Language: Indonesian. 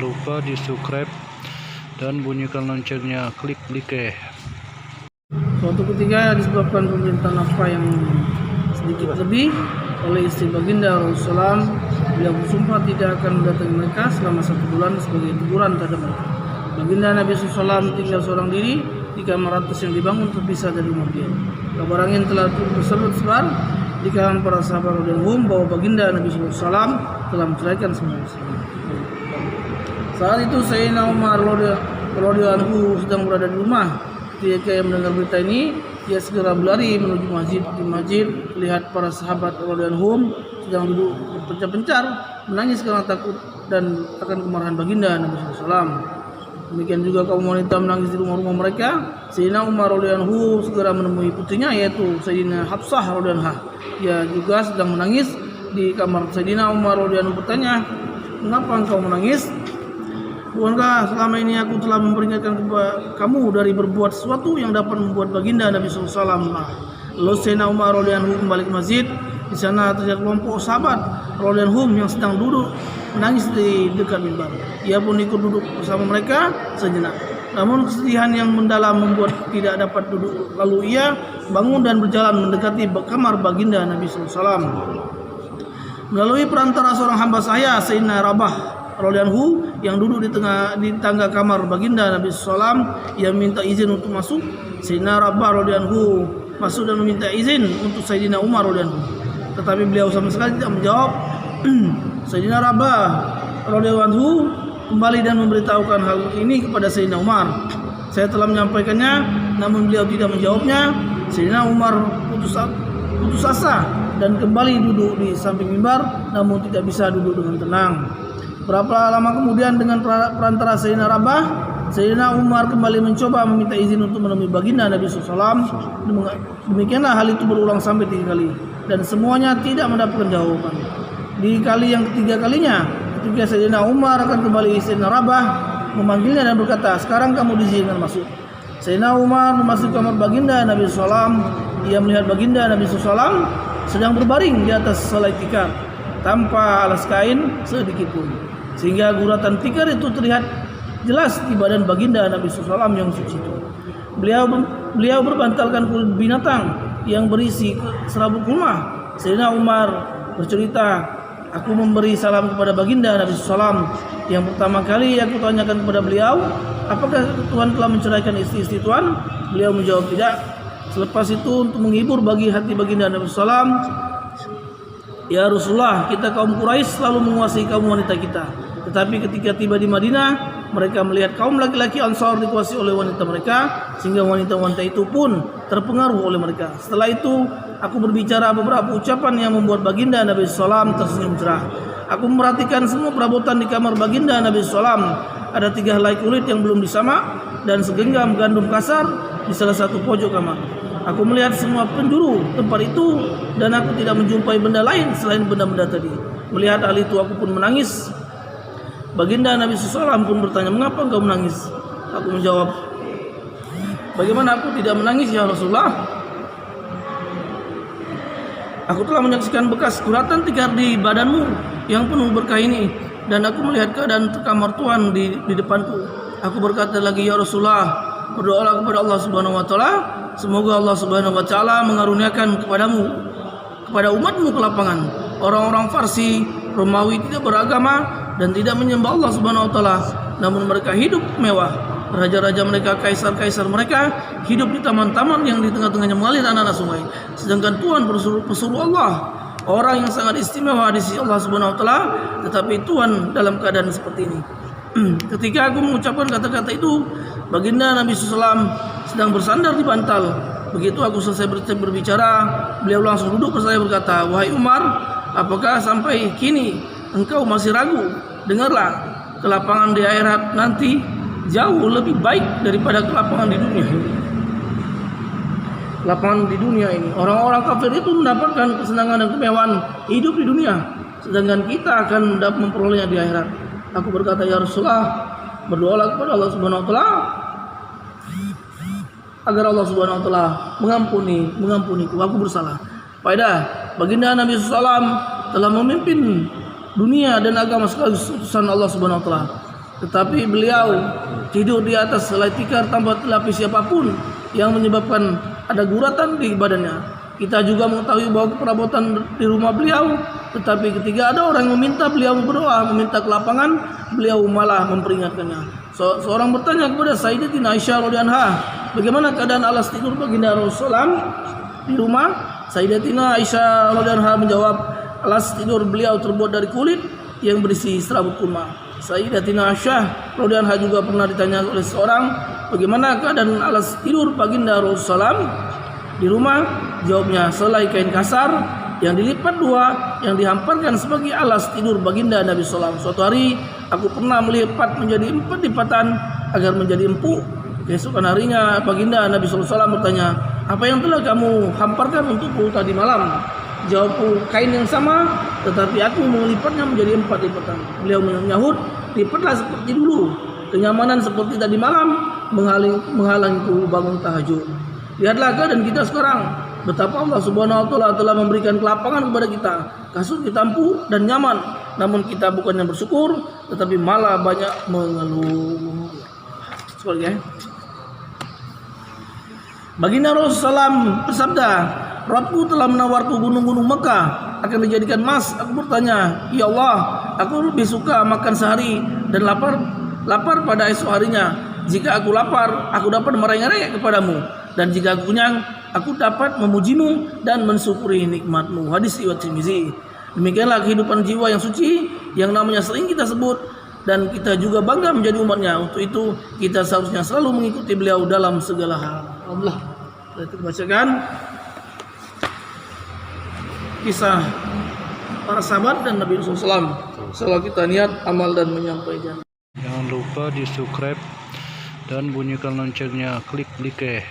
lupa di subscribe dan bunyikan loncengnya, klik like. Suatu ketika disebabkan pemerintahan nafkah yang sedikit lebih oleh istri baginda Rasulullah SAW, beliau bersumpah tidak akan mendatangi mereka selama 1 bulan sebagai teguran terhadap mereka. Baginda Nabi SAW tinggal seorang diri di kamar atas yang dibangun terpisah dari rumah beliau. Kabar angin telah tersebar di kalangan para sahabat radhiyallahu bahwa baginda Nabi SAW telah menceraikan semua istri. Saat itu Sayyidina Umar radhiyallahu anhu sedang berada di rumah. Ketika ia mendengar berita ini, ia segera berlari menuju masjid. Di masjid, lihat para sahabat radhiyallahu sedang duduk berpencar-pencar, menangis karena takut dan akan kemarahan baginda Nabi SAW. Demikian juga kaum wanita menangis di rumah-rumah mereka. Sayyidina Umar radhiyallahu segera menemui putrinya, yaitu Sayyidina Hafsah radhiyallahu anha. Ia juga sedang menangis di kamar. Sayyidina Umar radhiyallahu bertanya, "Mengapa engkau menangis? Bukankah selama ini aku telah memperingatkan kepada kamu dari berbuat sesuatu yang dapat membuat baginda Nabi SAW?" Lalu Sayyidina Umar radhiyallahu kembali ke masjid. Di sana terlihat kelompok sahabat radhiyallahu yang sedang duduk menangis di dekat mimbar. Ia pun ikut duduk bersama mereka sejenak. Namun kesedihan yang mendalam membuat tidak dapat duduk. Lalu ia bangun dan berjalan mendekati kamar baginda Nabi SAW. Melalui perantara seorang hamba saya, Sayyidina Rabah radhiyallahu yang duduk di tangga kamar baginda Nabi SAW, ia minta izin untuk masuk. Sayyidina Rabah radhiyallahu masuk dan meminta izin untuk Sayyidina Umar radhiyallahu, tetapi beliau sama sekali tidak menjawab. Sayyidina Rabah radhiyallahu kembali dan memberitahukan hal ini kepada Sayyidina Umar. "Saya telah menyampaikannya, namun beliau tidak menjawabnya." Sayyidina Umar putus asa dan kembali duduk di samping mimbar, namun tidak bisa duduk dengan tenang. Berapa lama kemudian dengan perantara Sayyidina Rabah, Sayyidina Umar kembali mencoba meminta izin untuk menemui baginda Nabi SAW. Demikianlah hal itu berulang sampai 3 kali dan semuanya tidak mendapatkan jawaban. Di kali yang ketiga kalinya, ketika Sayyidina Umar akan kembali, Sayyidina Rabah memanggilnya dan berkata, "Sekarang kamu diizinkan masuk." Sayyidina Umar memasuki kamar baginda Nabi SAW. Ia melihat baginda Nabi SAW sedang berbaring di atas selai tikar tanpa alas kain sedikit pun, sehingga guratan tikar itu terlihat jelas di badan baginda Nabi SAW yang suci itu. Beliau berbantalkan kulit binatang yang berisi serabut kurma. Sayyidina Umar bercerita, "Aku memberi salam kepada baginda Nabi SAW. Yang pertama kali aku tanyakan kepada beliau, apakah Tuhan telah menceraikan istri-istri Tuhan? Beliau menjawab tidak. Selepas itu untuk menghibur bagi hati baginda Nabi SAW, ya Rasulullah, kita kaum Quraisy selalu menguasai kaum wanita kita. Tetapi ketika tiba di Madinah, mereka melihat kaum laki-laki Ansar dikuasai oleh wanita mereka, sehingga wanita-wanita itu pun terpengaruh oleh mereka. Setelah itu, aku berbicara beberapa ucapan yang membuat baginda Nabi SAW tersenyum cerah. Aku memperhatikan semua perabotan di kamar baginda Nabi SAW. Ada 3 helai kulit yang belum disamak dan segenggam gandum kasar di salah satu pojok kamar. Aku melihat semua penjuru tempat itu dan aku tidak menjumpai benda lain selain benda-benda tadi. Melihat hal itu aku pun menangis. Baginda Nabi SAW pun bertanya, "Mengapa engkau menangis?" Aku menjawab, "Bagaimana aku tidak menangis ya Rasulullah? Aku telah menyaksikan bekas guratan tikar di badanmu yang penuh berkah ini, dan aku melihat keadaan kamar Tuhan di depanku." Aku berkata lagi, "Ya Rasulullah, berdoalah kepada Allah Subhanahu wa taala, semoga Allah Subhanahu wa taala mengaruniakan kepada umatmu kelapangan. Orang-orang Farsi, Romawi tidak beragama dan tidak menyembah Allah Subhanahu wa taala, namun mereka hidup mewah. Raja-raja mereka, kaisar-kaisar mereka hidup di taman-taman yang di tengah-tengahnya mengalir anak-anak sungai. Sedangkan Tuhan pesuruh Allah, orang yang sangat istimewa di sisi Allah Subhanahu wa taala, tetapi Tuhan dalam keadaan seperti ini." Ketika aku mengucapkan kata-kata itu, baginda Nabi SAW sedang bersandar di bantal. Begitu aku selesai berbicara, beliau langsung duduk bersama saya berkata, "Wahai Umar, apakah sampai kini engkau masih ragu? Dengarlah, kelapangan di akhirat nanti jauh lebih baik daripada kelapangan di dunia ini." Kelapangan di dunia ini, orang-orang kafir itu mendapatkan kesenangan dan kemewahan hidup di dunia, sedangkan kita akan memperolehnya di akhirat. Aku berkata, "Ya Rasulullah, berdoalah kepada Allah Subhanahu wa taala agar Allah Subhanahu wa taala mengampuniku, aku bersalah." Faedah, baginda Nabi SAW telah memimpin dunia dan agama sekaligus utusan Allah Subhanahu wa taala. tetapi beliau tidur di atas selai tikar tanpa dilapis siapapun yang menyebabkan ada guratan di badannya. Kita juga mengetahui bahwa perabotan di rumah beliau, tetapi ketika ada orang yang meminta beliau berdoa, meminta kelapangan, beliau malah memperingatkannya. Seorang bertanya kepada Sayyidatina Aisyah radhiyallahu anha, bagaimana keadaan alas tidur baginda Rasulullah di rumah? Sayyidatina Aisyah radhiyallahu anha menjawab, alas tidur beliau terbuat dari kulit yang berisi serabut kurma. Sayyidatina Aisyah radhiyallahu anha juga pernah ditanya oleh seorang, bagaimana keadaan alas tidur baginda Rasulullah di rumah? Jawabnya, selai kain kasar yang dilipat dua yang dihamparkan sebagai alas tidur baginda Nabi SAW. Suatu hari aku pernah melipat menjadi 4 lipatan agar menjadi empuk. Keesokan harinya baginda Nabi SAW bertanya, apa yang telah kamu hamparkan untukku tadi malam? Jawabku, kain yang sama, tetapi aku melipatnya menjadi 4 lipatan. Beliau menyahut, lipatlah seperti dulu. Kenyamanan seperti tadi malam menghalangiku bangun tahajud. Lihatlah keadaan kita sekarang, betapa Allah Subhanahu wa taala telah memberikan kelapangan kepada kita. Kasur kita empuk dan nyaman, namun kita bukannya bersyukur, tetapi malah banyak mengeluh. Sebagai Baginda Rasulullah bersabda, Rabbku telah menawarku gunung-gunung Mekah akan dijadikan emas. Aku bertanya, ya Allah, aku lebih suka makan sehari dan lapar pada esok harinya. Jika aku lapar, aku dapat merengek-rengek kepadamu, dan jika aku kenyang, aku dapat memujimu dan mensyukuri nikmatmu. Hadis riwayat Tirmizi. Demikianlah kehidupan jiwa yang suci yang namanya sering kita sebut, dan kita juga bangga menjadi umatnya. Untuk itu kita seharusnya selalu mengikuti beliau dalam segala hal. Allah, kita bacakan kisah para sahabat dan Nabi Rasulullah SAW. Setelah kita niat amal dan menyampaikan. Jangan lupa di subscribe dan bunyikan loncengnya, klik like.